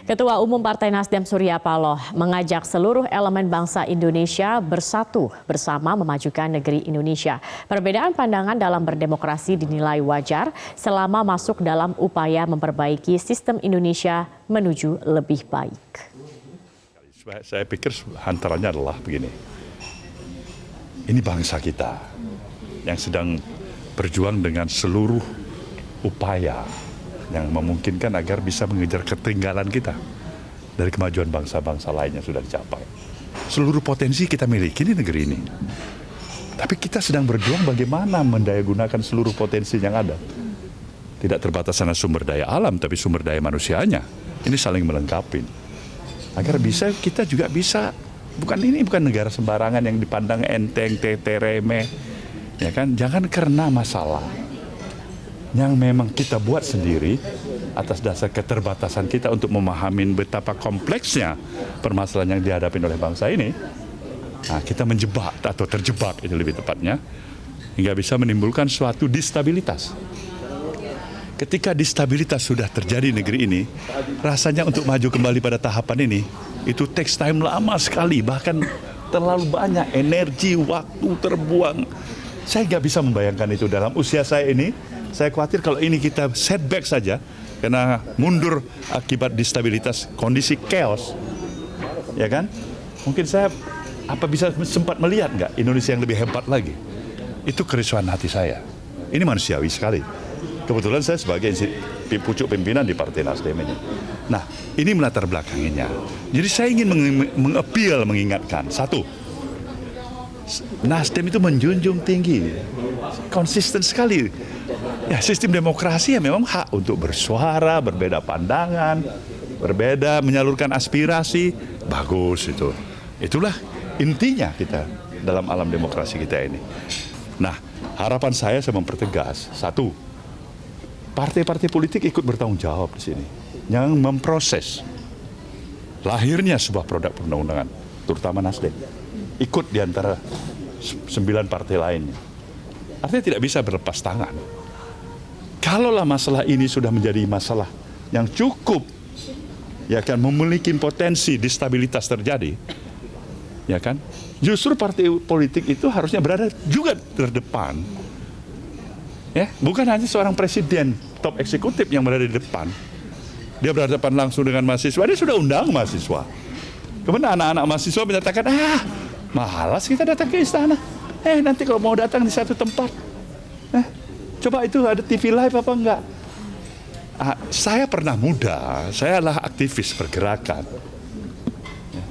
Ketua Umum Partai Nasdem Surya Paloh mengajak seluruh elemen bangsa Indonesia bersatu bersama memajukan negeri Indonesia. Perbedaan pandangan dalam berdemokrasi dinilai wajar selama masuk dalam upaya memperbaiki sistem Indonesia menuju lebih baik. Saya pikir antaranya adalah begini, ini bangsa kita yang sedang berjuang dengan seluruh upaya yang memungkinkan agar bisa mengejar ketinggalan kita dari kemajuan bangsa-bangsa lain yang sudah dicapai. Seluruh potensi kita miliki di negeri ini. Tapi kita sedang berjuang bagaimana mendayagunakan seluruh potensi yang ada. Tidak terbatas hanya sumber daya alam, tapi sumber daya manusianya. Ini saling melengkapi. Agar bisa kita juga bisa, bukan negara sembarangan yang dipandang enteng, remeh. Ya kan? Jangan karena masalah yang memang kita buat sendiri atas dasar keterbatasan kita untuk memahami betapa kompleksnya permasalahan yang dihadapi oleh bangsa ini, nah, kita menjebak atau terjebak itu lebih tepatnya, hingga bisa menimbulkan suatu distabilitas. Ketika distabilitas sudah terjadi di negeri ini, rasanya untuk maju kembali pada tahapan ini, itu takes time lama sekali, bahkan terlalu banyak energi, waktu terbuang. Saya nggak bisa membayangkan itu dalam usia saya ini. Saya khawatir kalau ini kita setback saja, karena mundur akibat distabilitas, kondisi chaos, ya kan? Mungkin saya bisa sempat melihat nggak Indonesia yang lebih hebat lagi? Itu kerisauan hati saya. Ini manusiawi sekali. Kebetulan saya sebagai pucuk pimpinan di Partai Nasdem ini. Nah, ini melatar belakangnya. Jadi saya ingin mengingatkan, satu, Nasdem itu menjunjung tinggi, konsisten sekali. Ya, sistem demokrasi ya memang hak untuk bersuara, berbeda pandangan, berbeda, menyalurkan aspirasi, bagus itu. Itulah intinya kita dalam alam demokrasi kita ini. Nah, harapan saya mempertegas, satu, partai-partai politik ikut bertanggung jawab di sini, yang memproses lahirnya sebuah produk perundang-undangan, terutama Nasdem, ikut di antara 9 partai lainnya. Artinya tidak bisa berlepas tangan. Kalaulah masalah ini sudah menjadi masalah yang cukup, ya kan, memiliki potensi distabilitas terjadi, ya kan, justru partai politik itu harusnya berada juga terdepan, ya, bukan hanya seorang presiden top eksekutif yang berada di depan, dia berhadapan langsung dengan mahasiswa, dia sudah undang mahasiswa, kemudian anak-anak mahasiswa menyatakan, malas kita datang ke istana, nanti kalau mau datang di satu tempat, coba itu ada TV live apa enggak? Saya pernah muda, saya adalah aktivis pergerakan.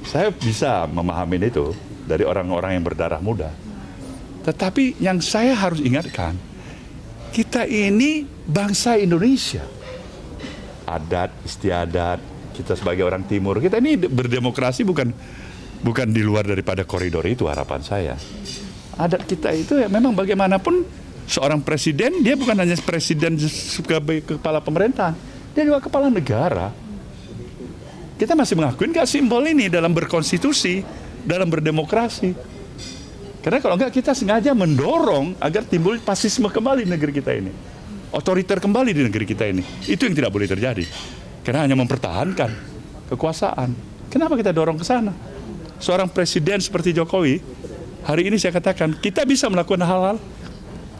Saya bisa memahami itu dari orang-orang yang berdarah muda. Tetapi yang saya harus ingatkan, kita ini bangsa Indonesia. Adat, istiadat, kita sebagai orang timur, kita ini berdemokrasi bukan di luar daripada koridor itu harapan saya. Adat kita itu ya memang bagaimanapun, seorang presiden, dia bukan hanya presiden sebagai kepala pemerintahan, dia juga kepala negara. Kita masih mengakuin nggak simbol ini dalam berkonstitusi, dalam berdemokrasi. Karena kalau enggak, kita sengaja mendorong agar timbul fasisme kembali di negeri kita ini. Otoriter kembali di negeri kita ini. Itu yang tidak boleh terjadi. Karena hanya mempertahankan kekuasaan. Kenapa kita dorong ke sana? Seorang presiden seperti Jokowi, hari ini saya katakan, kita bisa melakukan hal-hal.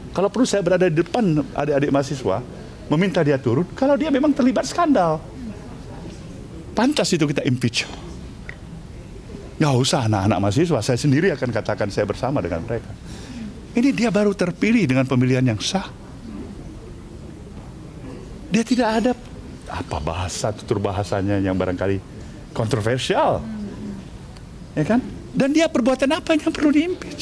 Kalau perlu saya berada di depan adik-adik mahasiswa, meminta dia turun, kalau dia memang terlibat skandal. Pantas itu kita impeach. Nggak usah anak-anak mahasiswa, saya sendiri akan katakan saya bersama dengan mereka. Ini dia baru terpilih dengan pemilihan yang sah. Dia tidak ada tutur bahasanya yang barangkali kontroversial. Ya kan? Dan dia perbuatan apa yang perlu diimpeach?